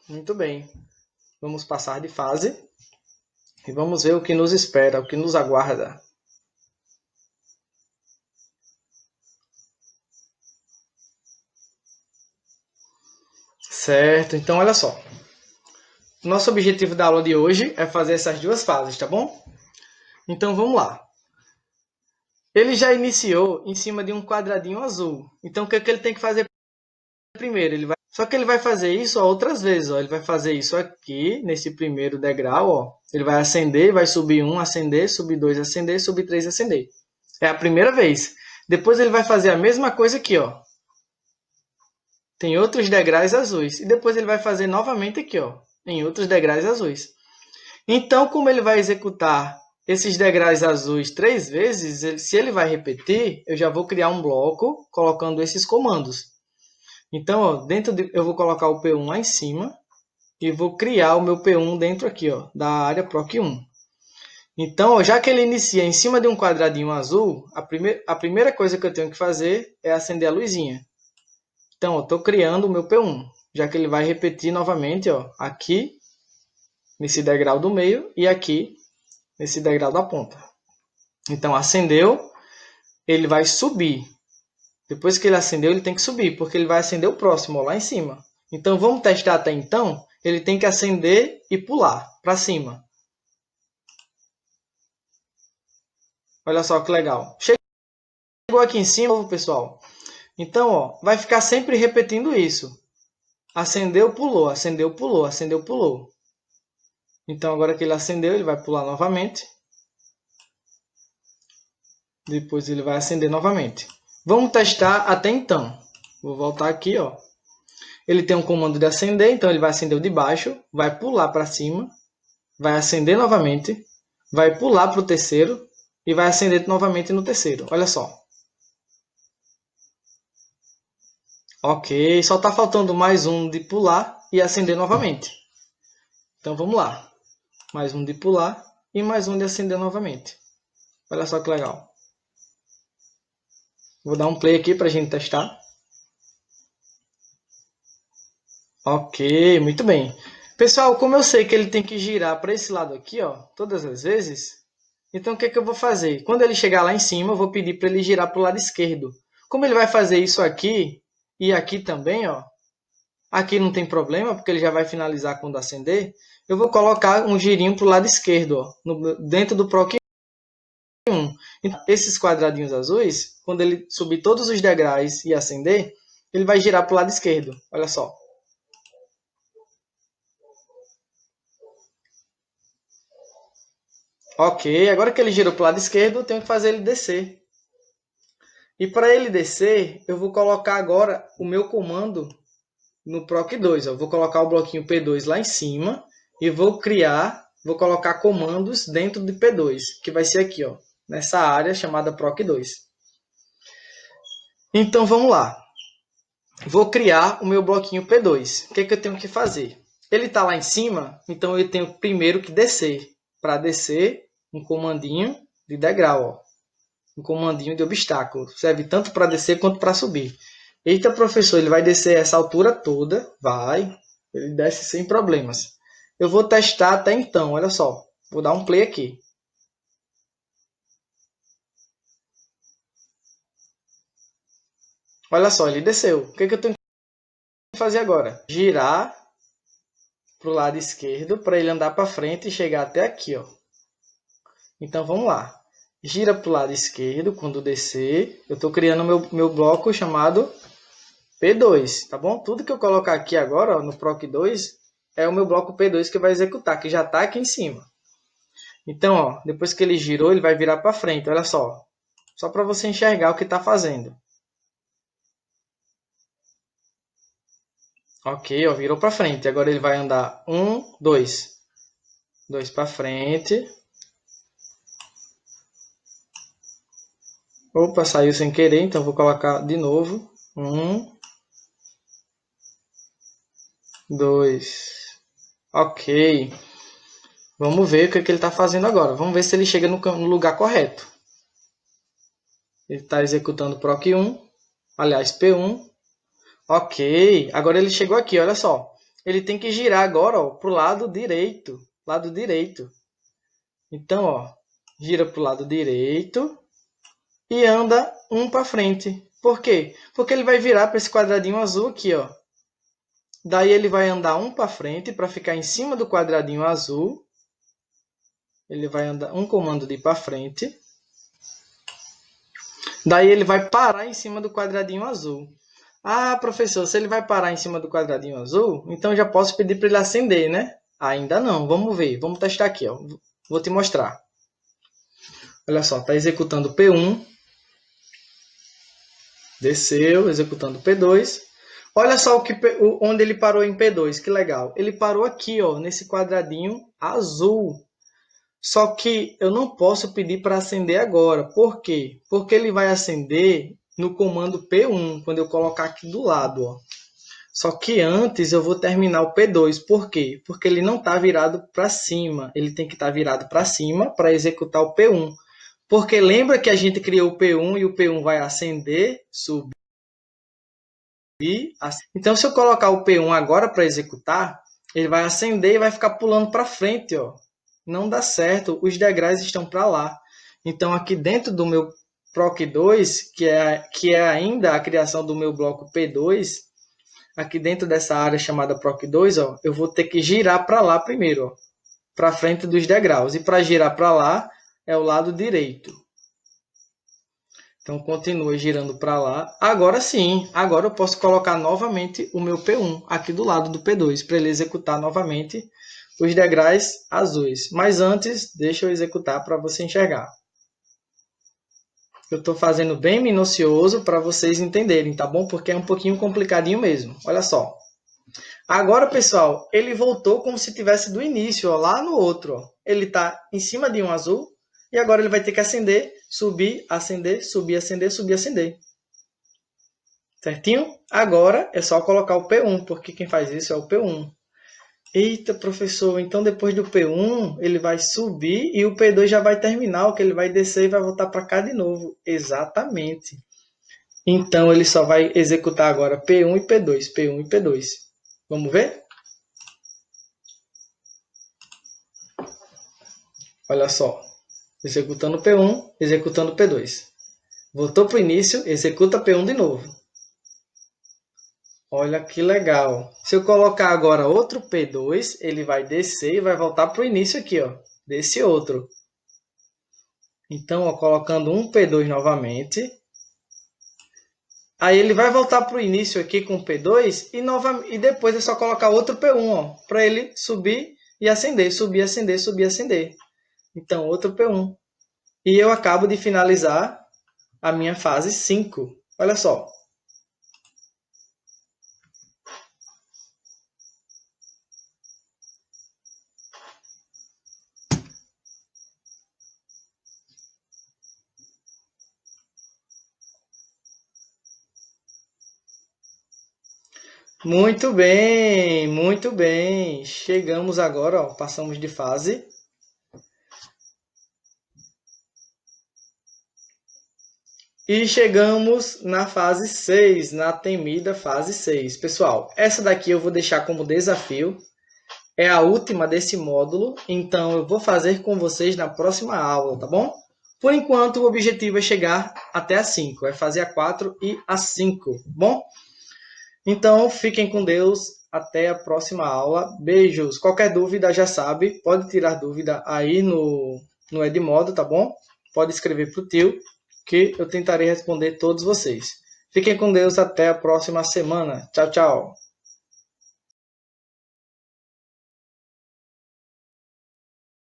Muito bem. Vamos passar de fase e vamos ver o que nos espera, o que nos aguarda. Certo, então olha só. Nosso objetivo da aula de hoje é fazer essas duas fases, tá bom? Então vamos lá. Ele já iniciou em cima de um quadradinho azul. Então o que é que ele tem que fazer primeiro? Só que ele vai fazer isso outras vezes. Ó. Ele vai fazer isso aqui, nesse primeiro degrau. Ó. Ele vai acender, vai subir 1, acender, subir 2, acender, subir 3, acender. É a primeira vez. Depois ele vai fazer a mesma coisa aqui, ó. Tem outros degraus azuis. E depois ele vai fazer novamente aqui, ó, em outros degraus azuis. Então, como ele vai executar esses degraus azuis 3 vezes, se ele vai repetir, eu já vou criar um bloco colocando esses comandos. Então, ó, eu vou colocar o P1 lá em cima e vou criar o meu P1 dentro aqui, ó, da área PROC1. Então, ó, já que ele inicia em cima de um quadradinho azul, a primeira coisa que eu tenho que fazer é acender a luzinha. Então, eu estou criando o meu P1, já que ele vai repetir novamente, ó, aqui, nesse degrau do meio, e aqui, nesse degrau da ponta. Então, acendeu, ele vai subir. Depois que ele acendeu, ele tem que subir, porque ele vai acender o próximo, ó, lá em cima. Então, vamos testar até então. Ele tem que acender e pular para cima. Olha só que legal. Chegou aqui em cima, pessoal. Então, ó, vai ficar sempre repetindo isso. Acendeu, pulou, acendeu, pulou, acendeu, pulou. Então, agora que ele acendeu, ele vai pular novamente. Depois ele vai acender novamente. Vamos testar até então. Vou voltar aqui, ó. Ele tem um comando de acender, então ele vai acender o de baixo, vai pular para cima, vai acender novamente, vai pular para o terceiro e vai acender novamente no terceiro. Olha só. Ok, só está faltando mais um de pular e acender novamente. Então vamos lá. Mais um de pular e mais um de acender novamente. Olha só que legal. Vou dar um play aqui para a gente testar. Ok, muito bem. Pessoal, como eu sei que ele tem que girar para esse lado aqui, ó, todas as vezes, então o que é que eu vou fazer? Quando ele chegar lá em cima, eu vou pedir para ele girar para o lado esquerdo. Como ele vai fazer isso aqui e aqui também, ó, aqui não tem problema, porque ele já vai finalizar quando acender, eu vou colocar um girinho para o lado esquerdo, ó, dentro do PROC 1. Então, esses quadradinhos azuis, quando ele subir todos os degraus e acender, ele vai girar para o lado esquerdo. Olha só. Ok, agora que ele girou para o lado esquerdo, eu tenho que fazer ele descer. E para ele descer, eu vou colocar agora o meu comando no PROC2. Eu vou colocar o bloquinho P2 lá em cima e vou colocar comandos dentro de P2, que vai ser aqui, ó, nessa área chamada PROC2. Então vamos lá. Vou criar o meu bloquinho P2. O que é que eu tenho que fazer? Ele está lá em cima, então eu tenho primeiro que descer. Para descer, um comandinho de degrau, ó. Um comandinho de obstáculo. Serve tanto para descer quanto para subir. Eita, professor, ele vai descer essa altura toda? Vai. Ele desce sem problemas. Eu vou testar até então, olha só. Vou dar um play aqui. Olha só, ele desceu. O que é que eu tenho que fazer agora? Girar para o lado esquerdo para ele andar para frente e chegar até aqui, ó. Então vamos lá. Gira para o lado esquerdo quando descer. Eu estou criando meu bloco chamado P2, tá bom? Tudo que eu colocar aqui agora, ó, no PROC2, é o meu bloco P2 que vai executar, que já está aqui em cima. Então, ó, depois que ele girou, ele vai virar para frente, olha só. Só para você enxergar o que está fazendo. Ok, ó, virou para frente. Agora ele vai andar 1, 2. 2 para frente. Opa, saiu sem querer, então vou colocar de novo. 1, 2. Ok. Vamos ver o que ele está fazendo agora. Vamos ver se ele chega no lugar correto. Ele está executando PROC1. Aliás, P1. Ok. Agora ele chegou aqui, olha só. ele tem que girar agora para o lado direito. Lado direito. Então, ó, gira para o lado direito e anda um para frente. Por quê? Porque ele vai virar para esse quadradinho azul aqui, ó. Daí ele vai andar um para frente para ficar em cima do quadradinho azul. Ele vai andar um comando de ir para frente. Daí ele vai parar em cima do quadradinho azul. Ah, professor, se ele vai parar em cima do quadradinho azul, então eu já posso pedir para ele acender, né? Ainda não, vamos ver, vamos testar aqui, ó. Vou te mostrar. Olha só, está executando o P1. Desceu, executando o P2. Olha só onde ele parou em P2, que legal. Ele parou aqui, ó, nesse quadradinho azul. Só que eu não posso pedir para acender agora. Por quê? Porque ele vai acender no comando P1, quando eu colocar aqui do lado, ó. Só que antes eu vou terminar o P2. Por quê? Porque ele não está virado para cima. Ele tem que estar virado para cima para executar o P1. Porque lembra que a gente criou o P1 e o P1 vai acender, subir. Então, se eu colocar o P1 agora para executar, ele vai acender e vai ficar pulando para frente, ó. Não dá certo, os degraus estão para lá. Então, aqui dentro do meu PROC2, que é ainda a criação do meu bloco P2, aqui dentro dessa área chamada PROC2, ó, eu vou ter que girar para lá primeiro, para frente dos degraus. E para girar para lá é o lado direito. Então, continua girando para lá. Agora sim, agora eu posso colocar novamente o meu P1 aqui do lado do P2, para ele executar novamente os degraus azuis. Mas antes, deixa eu executar para você enxergar. Eu estou fazendo bem minucioso para vocês entenderem, tá bom? Porque é um pouquinho complicadinho mesmo. Olha só. Agora, pessoal, ele voltou como se tivesse do início, ó, lá no outro. Ó. Ele está em cima de um azul e agora ele vai ter que acender, subir, acender, subir, acender, subir, acender. Certinho? Agora é só colocar o P1, porque quem faz isso é o P1. Eita, professor, então depois do P1 ele vai subir e o P2 já vai terminar, que ele vai descer e vai voltar para cá de novo. Exatamente. Então ele só vai executar agora P1 e P2, P1 e P2. Vamos ver? Olha só. Executando P1, executando P2. Voltou para o início, executa P1 de novo. Olha que legal. Se eu colocar agora outro P2, ele vai descer e vai voltar para o início aqui, ó, desse outro. Então, ó, colocando um P2 novamente. Aí ele vai voltar para o início aqui com o P2 e depois é só colocar outro P1, para ele subir e acender, subir, acender, subir, acender. Então, outro P1. E eu acabo de finalizar a minha fase 5. Olha só. Muito bem, muito bem. Chegamos agora, ó, passamos de fase. E chegamos na fase 6, na temida fase 6. Pessoal, essa daqui eu vou deixar como desafio. É a última desse módulo, então eu vou fazer com vocês na próxima aula, tá bom? Por enquanto, o objetivo é chegar até a 5, é fazer a 4 e a 5, bom? Então, fiquem com Deus, até a próxima aula. Beijos. Qualquer dúvida, já sabe, pode tirar dúvida aí no Edmodo, tá bom? Pode escrever para o tio, que eu tentarei responder todos vocês. Fiquem com Deus, até a próxima semana. Tchau, tchau.